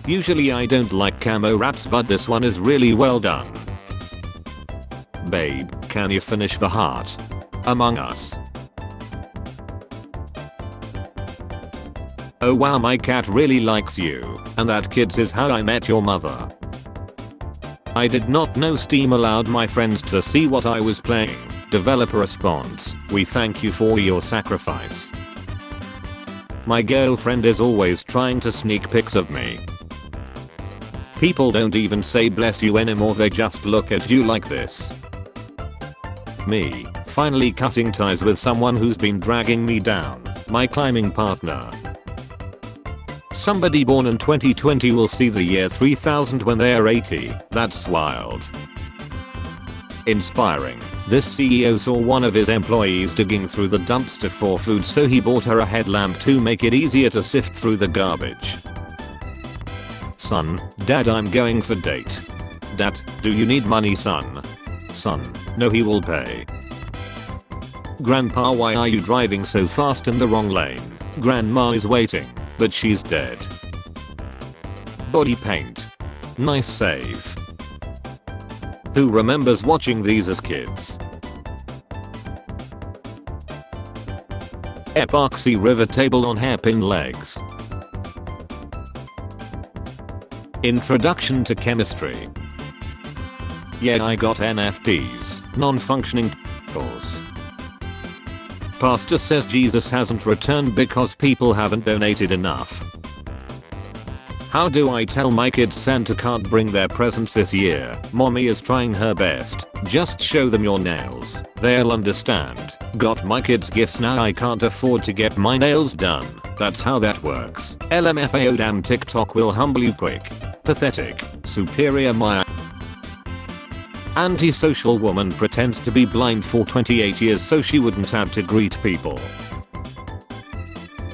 Usually I don't like camo wraps, but this one is really well done. Babe, can you finish the heart? Among Us. Oh wow, my cat really likes you, and that kids is How I Met Your Mother. I did not know Steam allowed my friends to see what I was playing. Developer response, we thank you for your sacrifice. My girlfriend is always trying to sneak pics of me. People don't even say bless you anymore, they just look at you like this. Me, finally cutting ties with someone who's been dragging me down, my climbing partner. Somebody born in 2020 will see the year 3000 when they're 80, that's wild. Inspiring. This CEO saw one of his employees digging through the dumpster for food, so he bought her a headlamp to make it easier to sift through the garbage. Son, Dad, I'm going for date. Dad, do you need money, son? Son, no, he will pay. Grandpa, why are you driving so fast in the wrong lane? Grandma is waiting, but she's dead. Body paint. Nice save. Who remembers watching these as kids? Epoxy river table on hairpin legs. Introduction to chemistry. Yeah, I got NFTs, non-functioning tools. Pastor says Jesus hasn't returned because people haven't donated enough. How do I tell my kids Santa can't bring their presents this year? Mommy is trying her best. Just show them your nails. They'll understand. Got my kids gifts, now I can't afford to get my nails done. That's how that works. LMFAO, damn TikTok will humble you quick. Pathetic. Superior Maya. Antisocial woman pretends to be blind for 28 years so she wouldn't have to greet people.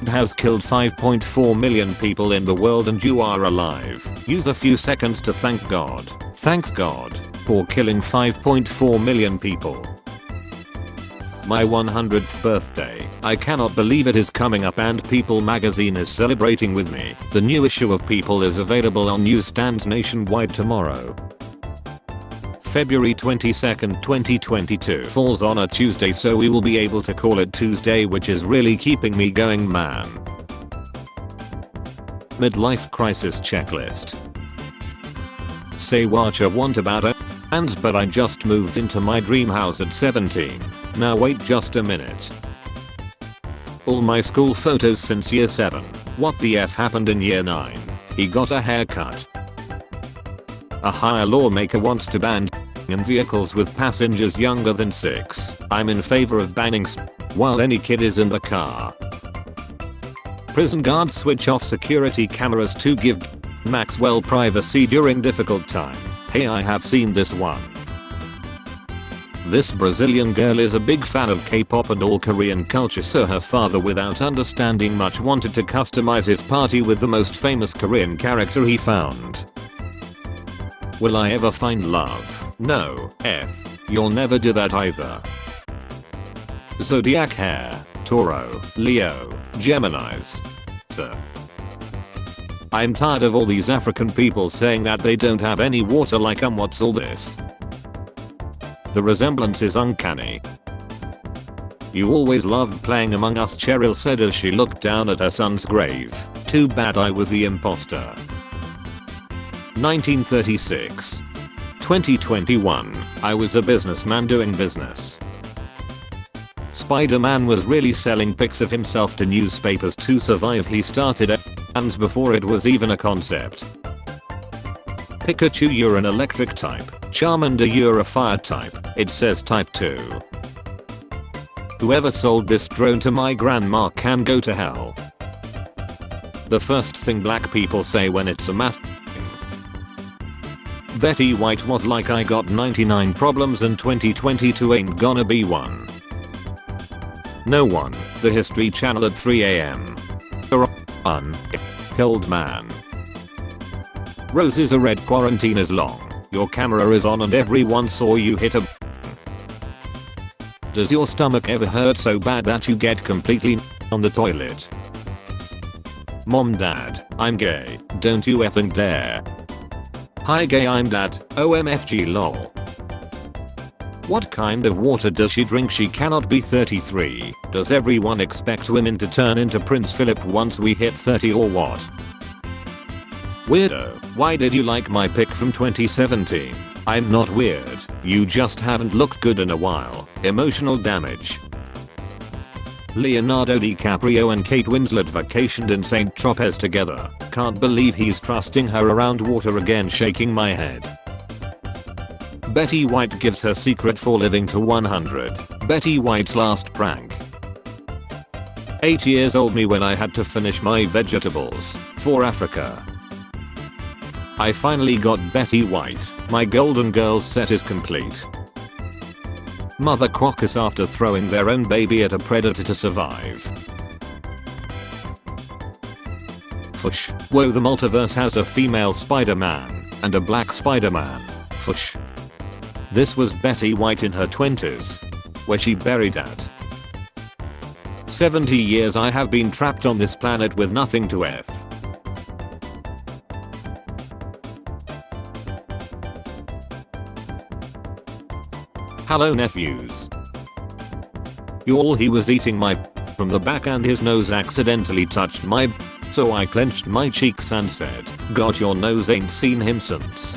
Has killed 5.4 million people in the world and you are alive. Use a few seconds to thank God. Thanks God for killing 5.4 million people. My 100th birthday. I cannot believe it is coming up and People magazine is celebrating with me. The new issue of People is available on newsstands nationwide tomorrow. February 22nd, 2022 falls on a Tuesday, so we will be able to call it Tuesday, which is really keeping me going, man. Midlife crisis checklist. Say what you want about it, but I just moved into my dream house at 17. Now wait just a minute. All my school photos since year 7. What the F happened in year 9? He got a haircut. A higher lawmaker wants to ban in vehicles with passengers younger than 6. I'm in favor of banning while any kid is in the car. Prison guards switch off security cameras to give Maxwell privacy during difficult time. Hey, I have seen this one. This Brazilian girl is a big fan of K-pop and all Korean culture, so her father, without understanding much, wanted to customize his party with the most famous Korean character he found. Will I ever find love? No, F. You'll never do that either. Zodiac hair. Taureau, Leo, Geminis. Sir. I'm tired of all these African people saying that they don't have any water, like what's all this? The resemblance is uncanny. You always loved playing Among Us, Cheryl said as she looked down at her son's grave. Too bad I was the imposter. 1936. 2021. I was a businessman doing business. Spider-Man was really selling pics of himself to newspapers to survive. He started it, and before it was even a concept. Pikachu, you're an electric type. Charmander, you're a fire type. It says type 2. Whoever sold this drone to my grandma can go to hell. The first thing black people say when it's a mass. Betty White was like, I got 99 problems and 2022 ain't gonna be one. No one. The History Channel at 3 AM. Cold man. Roses are red, quarantine is long. Your camera is on and everyone saw you hit a. Does your stomach ever hurt so bad that you get completely on the toilet? Mom dad, I'm gay, don't you effing dare. Hi gay I'm dad, OMFG lol. What kind of water does she drink? She cannot be 33. Does everyone expect women to turn into Prince Philip once we hit 30 or what? Weirdo, why did you like my pic from 2017? I'm not weird, you just haven't looked good in a while. Emotional damage. Leonardo DiCaprio and Kate Winslet vacationed in St. Tropez together. Can't believe he's trusting her around water again, shaking my head. Betty White gives her secret for living to 100. Betty White's last prank. 8 years old me when I had to finish my vegetables for Africa. I finally got Betty White. My Golden Girls set is complete. Mother crocus after throwing their own baby at a predator to survive. Fush. Whoa, the multiverse has a female Spider-Man and a black Spider-Man. Fush. This was Betty White in her 20s. Where she buried at? 70 years I have been trapped on this planet with nothing to F. Hello nephews. Y'all, he was eating my from the back and his nose accidentally touched my so I clenched my cheeks and said, God your nose ain't seen him since.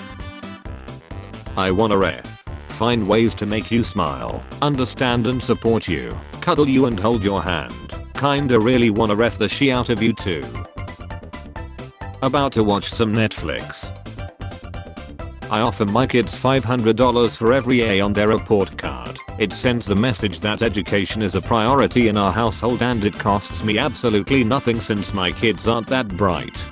I wanna ref. Find ways to make you smile, understand and support you, cuddle you and hold your hand. Kinda really wanna ref the shit out of you too. About to watch some Netflix. I offer my kids $500 for every A on their report card. It sends the message that education is a priority in our household and it costs me absolutely nothing since my kids aren't that bright.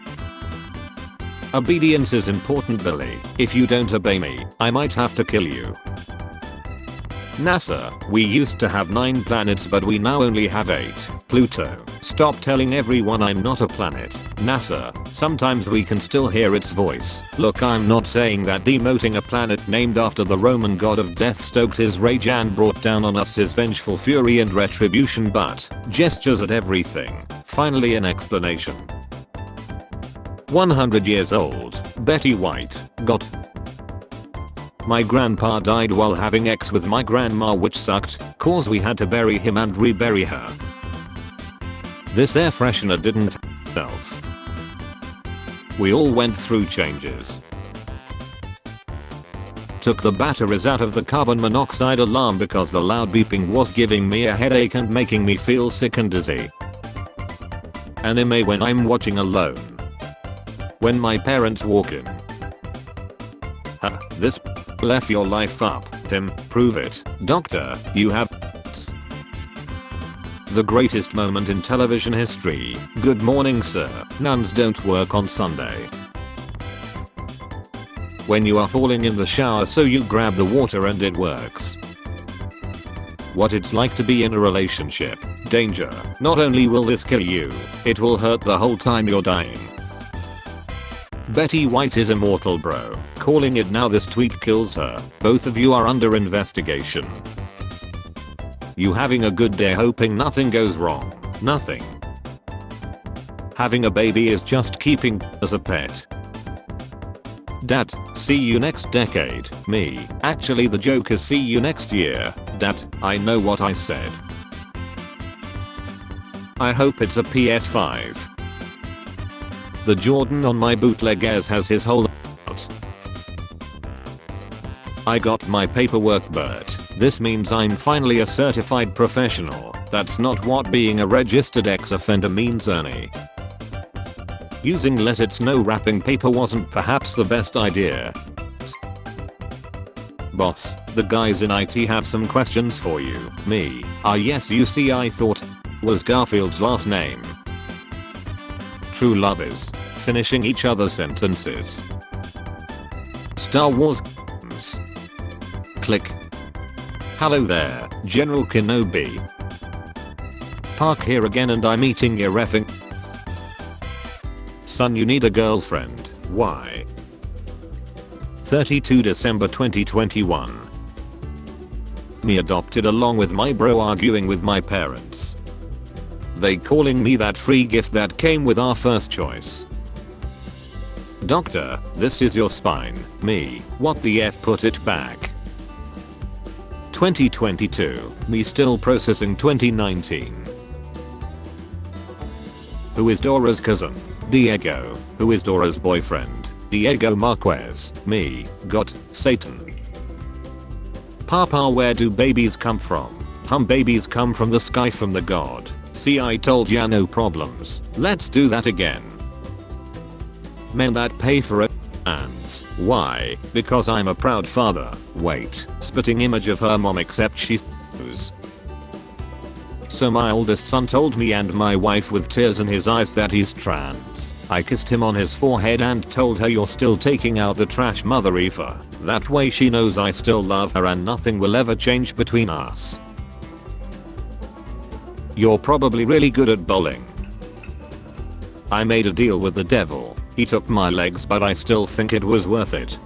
Obedience is important, Billy. If you don't obey me, I might have to kill you. NASA, we used to have 9 planets but we now only have 8. Pluto, stop telling everyone I'm not a planet. NASA, sometimes we can still hear its voice. Look, I'm not saying that demoting a planet named after the Roman god of death stoked his rage and brought down on us his vengeful fury and retribution, but gestures at everything. Finally an explanation. 100 years old, Betty White, got. My grandpa died while having sex with my grandma, which sucked, cause we had to bury him and rebury her. This air freshener didn't self. We all went through changes. Took the batteries out of the carbon monoxide alarm because the loud beeping was giving me a headache and making me feel sick and dizzy. Anime when I'm watching alone. When my parents walk in. Ha, this left your life up, Tim, prove it. Doctor, you have the greatest moment in television history. Good morning sir, nuns don't work on Sunday. When you are falling in the shower so you grab the water and it works. What it's like to be in a relationship. Danger, not only will this kill you, it will hurt the whole time you're dying. Betty White is immortal bro. Calling it now, this tweet kills her. Both of you are under investigation. You having a good day hoping nothing goes wrong. Nothing. Having a baby is just keeping as a pet. Dad, see you next decade. Me, actually the joke is see you next year. Dad, I know what I said. I hope it's a PS5. The Jordan on my bootleg Airs has his whole out. I got my paperwork, but this means I'm finally a certified professional. That's not what being a registered ex-offender means, Ernie. Using let it snow wrapping paper wasn't perhaps the best idea. Boss, the guys in IT have some questions for you. Me, yes, you see, I thought was Garfield's last name. True love is finishing each other's sentences. Star Wars. Click. Hello there, General Kenobi. Park here again and I'm eating your effing. Son, you need a girlfriend. Why? 32 December 2021. Me adopted along with my bro arguing with my parents. They calling me that free gift that came with our first choice. Doctor, this is your spine. Me, what the F, put it back. 2022, me still processing 2019. Who is Dora's cousin? Diego. Who is Dora's boyfriend? Diego Marquez. Me, got Satan. Papa, where do babies come from? Babies come from the sky, from the god. See, I told ya, no problems. Let's do that again. Men that pay for it. And why? Because I'm a proud father. Wait, spitting image of her mom except she's. So my oldest son told me and my wife with tears in his eyes that he's trans. I kissed him on his forehead and told her, you're still taking out the trash, mother effer. That way she knows I still love her and nothing will ever change between us. You're probably really good at bowling. I made a deal with the devil. He took my legs, but I still think it was worth it.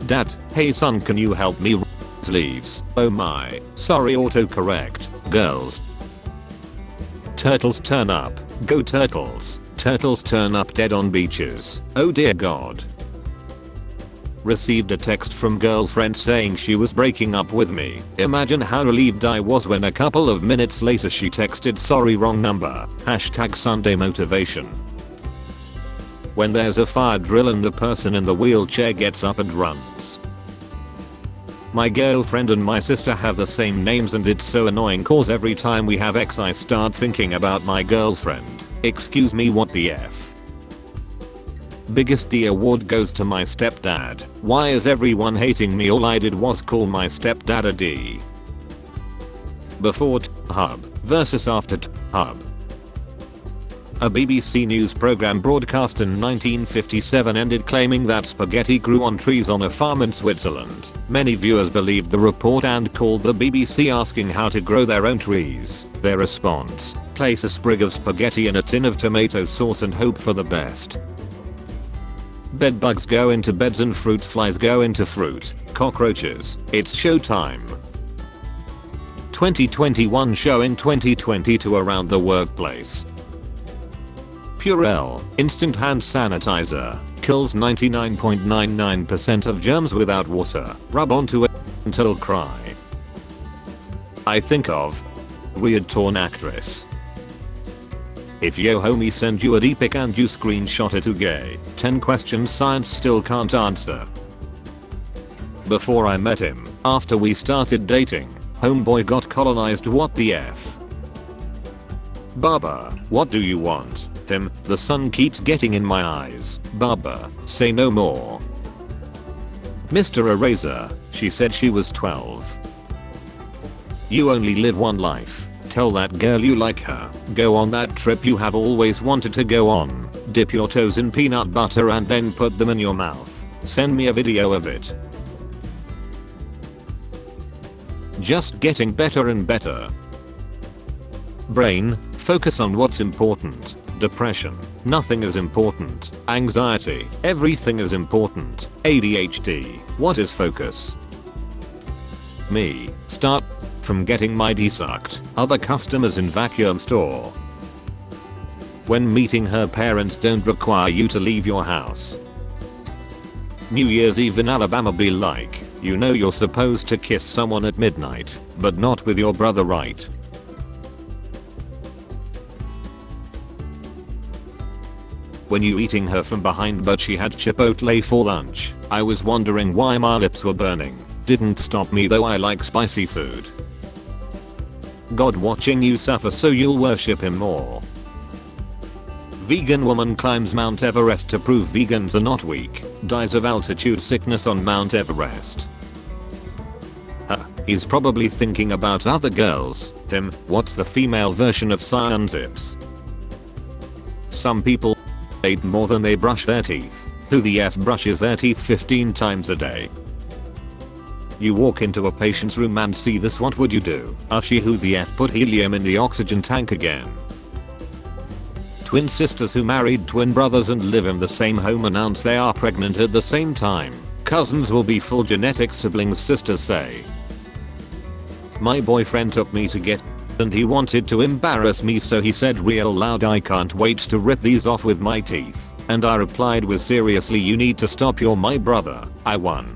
Dad, hey son, can you help me? Leaves. Oh my, sorry, autocorrect. Girls. Turtles turn up. Go turtles. Turtles turn up dead on beaches. Oh dear god. Received a text from girlfriend saying she was breaking up with me. Imagine how relieved I was when a couple of minutes later she texted, sorry, wrong number. Hashtag Sunday motivation. When there's a fire drill and the person in the wheelchair gets up and runs. My girlfriend and my sister have the same names and it's so annoying cause every time we have sex I start thinking about my girlfriend. Excuse me, what the F? Biggest D award goes to my stepdad. Why is everyone hating me? All I did was call my stepdad a D. Before Hub versus after Hub. A BBC News program broadcast in 1957 ended claiming that spaghetti grew on trees on a farm in Switzerland. Many viewers believed the report and called the BBC asking how to grow their own trees. Their response: place a sprig of spaghetti in a tin of tomato sauce and hope for the best. Bedbugs go into beds and fruit flies go into fruit. Cockroaches, it's showtime. 2021 show in 2022 around the workplace. Purell, instant hand sanitizer, kills 99.99% of germs without water. Rub onto it until cry. I think of weird torn actress. If yo homie send you a d-pic and you screenshot it, to gay. 10 questions science still can't answer. Before I met him, after we started dating, homeboy got colonized, what the F? Baba, what do you want? Him, the sun keeps getting in my eyes. Baba, say no more. Mr. Eraser, she said she was 12. You only live one life. Tell that girl you like her. Go on that trip you have always wanted to go on. Dip your toes in peanut butter and then put them in your mouth. Send me a video of it. Just getting better and better. Brain, focus on what's important. Depression, nothing is important. Anxiety, everything is important. ADHD, what is focus? Me, start from getting my D sucked. Other customers in vacuum store. When meeting her parents don't require you to leave your house. New Year's Eve in Alabama be like, you know you're supposed to kiss someone at midnight, but not with your brother, right? When you eating her from behind but she had Chipotle for lunch. I was wondering why my lips were burning. Didn't stop me though, I like spicy food. God watching you suffer so you'll worship him more. Vegan woman climbs Mount Everest to prove vegans are not weak. Dies of altitude sickness on Mount Everest. He's probably thinking about other girls. Him, what's the female version of Cyan Zips? Some people eat more than they brush their teeth. Who the F brushes their teeth 15 times a day? You walk into a patient's room and see this, what would you do? She who the F put helium in the oxygen tank again? Twin sisters who married twin brothers and live in the same home announce they are pregnant at the same time. Cousins will be full genetic siblings, sisters say. My boyfriend took me to get and he wanted to embarrass me, so he said real loud, "I can't wait to rip these off with my teeth." And I replied with, "Seriously, you need to stop, you're my brother." I won.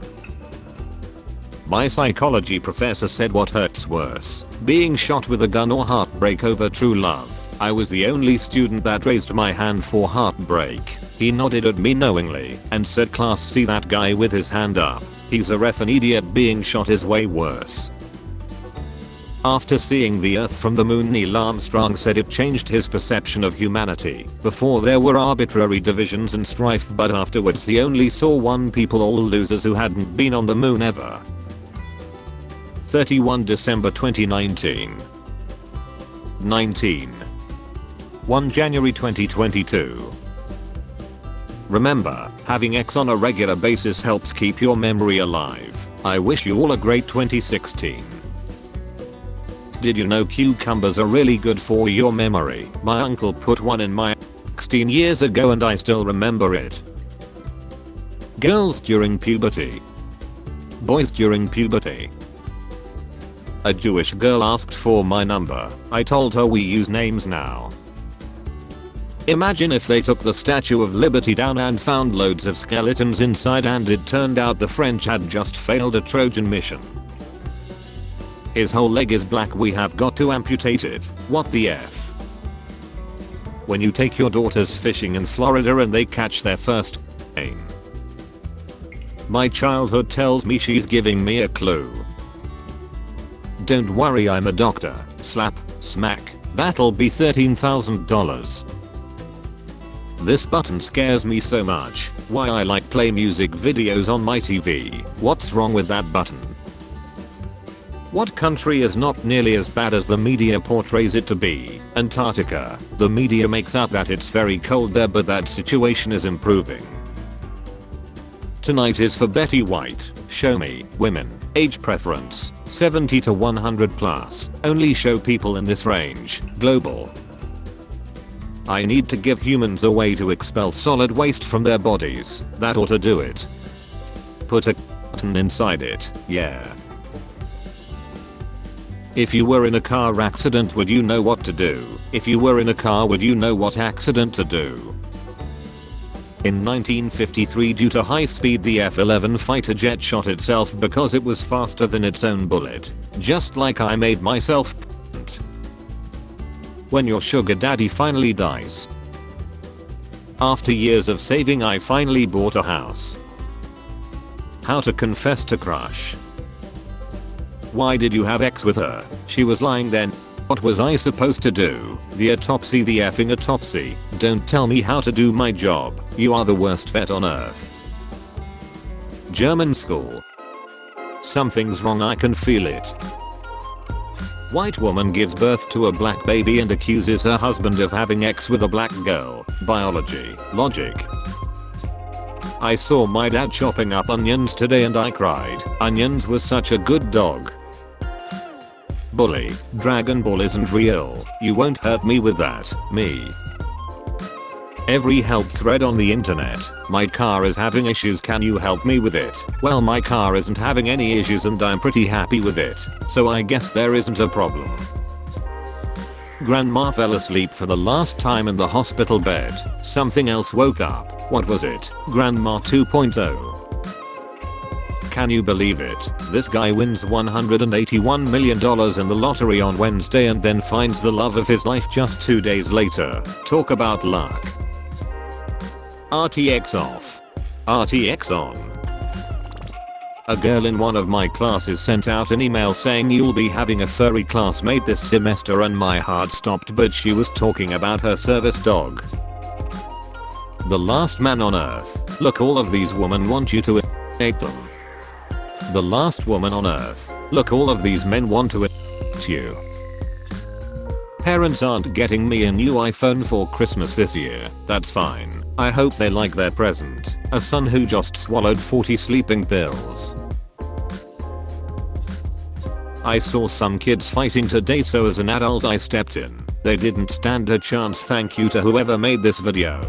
My psychology professor said, what hurts worse, being shot with a gun or heartbreak over true love? I was the only student that raised my hand for heartbreak. He nodded at me knowingly and said, "Class, see that guy with his hand up? He's a reffin' idiot. Being shot is way worse." After seeing the Earth from the moon, Neil Armstrong said it changed his perception of humanity. Before there were arbitrary divisions and strife, but afterwards he only saw one people, all losers who hadn't been on the moon ever. 31 December 2019. 1 January 2022. Remember, having X on a regular basis helps keep your memory alive. I wish you all a great 2016. Did you know cucumbers are really good for your memory? My uncle put one in my 16 years ago and I still remember it. Girls during puberty. Boys during puberty. A Jewish girl asked for my number. I told her we use names now. Imagine if they took the Statue of Liberty down and found loads of skeletons inside and it turned out the French had just failed a Trojan mission. His whole leg is black, we have got to amputate it. What the F? When you take your daughters fishing in Florida and they catch their first game. My childhood tells me she's giving me a clue. Don't worry, I'm a doctor. Slap, smack, that'll be $13,000. This button scares me so much. Why I like play music videos on my TV. What's wrong with that button? What country is not nearly as bad as the media portrays it to be? Antarctica. The media makes out that it's very cold there, but that situation is improving. Tonight is for Betty White. Show me women. Age preference 70 to 100 plus. Only show people in this range. Global. I need to give humans a way to expel solid waste from their bodies. That ought to do it. Put a button inside it. Yeah. If you were in a car accident, would you know what to do? If you were in a car, would you know what accident to do? In 1953, due to high speed, the F-11 fighter jet shot itself because it was faster than its own bullet. Just like I made myself. When your sugar daddy finally dies. After years of saving, I finally bought a house. How to confess to crush. Why did you have X with her? She was lying then. What was I supposed to do? The autopsy, the effing autopsy. Don't tell me how to do my job. You are the worst vet on earth. German school. Something's wrong, I can feel it. White woman gives birth to a black baby and accuses her husband of having X with a black girl. Biology. Logic. I saw my dad chopping up onions today and I cried. Onions was such a good dog. Bully. Dragon Ball isn't real. You won't hurt me with that. Me. Every help thread on the internet. My car is having issues, can you help me with it? Well, my car isn't having any issues and I'm pretty happy with it. So I guess there isn't a problem. Grandma fell asleep for the last time in the hospital bed. Something else woke up. What was it? Grandma 2.0. Can you believe it? This guy wins $181 million in the lottery on Wednesday and then finds the love of his life just 2 days later. Talk about luck. RTX off. RTX on. A girl in one of my classes sent out an email saying you'll be having a furry classmate this semester, and my heart stopped, but she was talking about her service dog. The last man on earth. Look, all of these women want you to hate them. The last woman on earth. Look, all of these men want to you. Parents aren't getting me a new iPhone for Christmas this year. That's fine. I hope they like their present. A son who just swallowed 40 sleeping pills. I saw some kids fighting today, so as an adult I stepped in. They didn't stand a chance. Thank you to whoever made this video.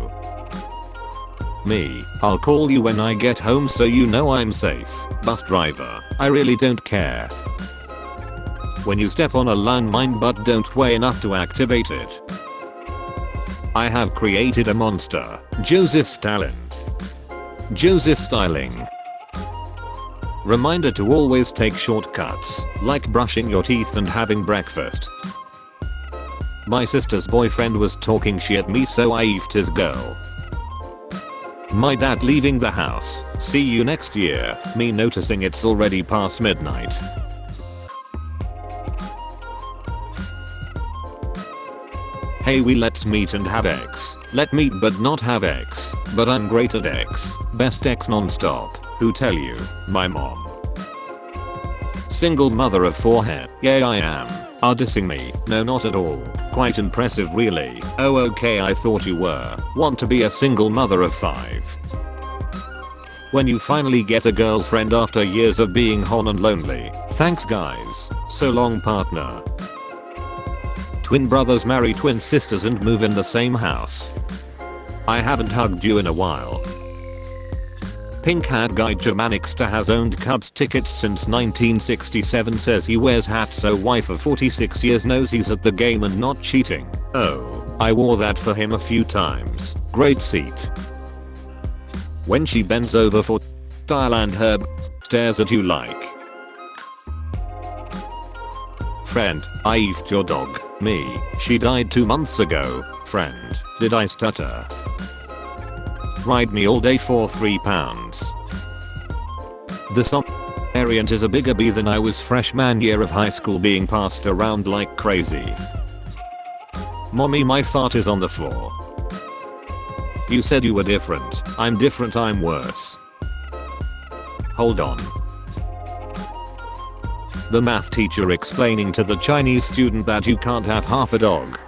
Me, I'll call you when I get home so you know I'm safe. Bus driver, I really don't care. When you step on a landmine but don't weigh enough to activate it. I have created a monster. Joseph Stalin. Joseph Styling. Reminder to always take shortcuts, like brushing your teeth and having breakfast. My sister's boyfriend was talking shit at me so I effed his girl. My dad leaving the house. See you next year. Me noticing it's already past midnight. Hey, let's meet and have X. Let meet but not have X. But I'm great at X. Best X non-stop. Who tell you? My mom. Single mother of 4 hair. Yeah, I am. Are dissing me? No, not at all. Quite impressive really. Oh okay, I thought you were. Want to be a single mother of 5. When you finally get a girlfriend after years of being hon and lonely. Thanks guys. So long partner. Twin brothers marry twin sisters and move in the same house. I haven't hugged you in a while. Pink hat guy Germanixter has owned Cubs tickets since 1967, says he wears hats so wife of 46 years knows he's at the game and not cheating. Oh, I wore that for him a few times. Great seat. When she bends over for style and her stares at you like. Friend, I effed your dog. Me, she died 2 months ago. Friend, did I stutter? Ride me all day for £3. The song variant is a bigger B than I was freshman year of high school being passed around like crazy. Mommy, my fart is on the floor. You said you were different. I'm different, I'm worse. Hold on. The math teacher explaining to the Chinese student that you can't have half a dog.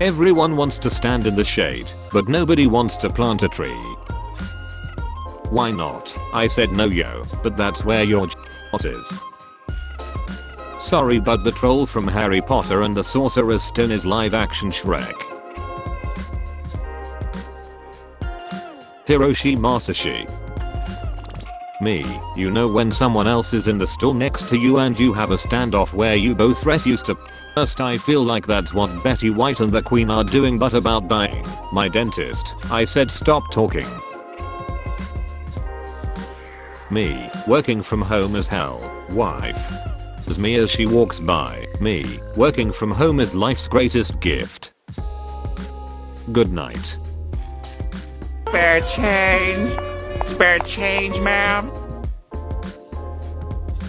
Everyone wants to stand in the shade, but nobody wants to plant a tree. Why not? I said no yo, but that's where your is. Sorry, but the troll from Harry Potter and the Sorcerer's Stone is live action Shrek. Hiroshi Masashi. Me, you know when someone else is in the store next to you and you have a standoff where you both refuse to. First, I feel like that's what Betty White and the Queen are doing, but about dying. My dentist. I said stop talking. Me, working from home as hell. Wife. As me as she walks by. Me, working from home is life's greatest gift. Good night. Spare change, ma'am.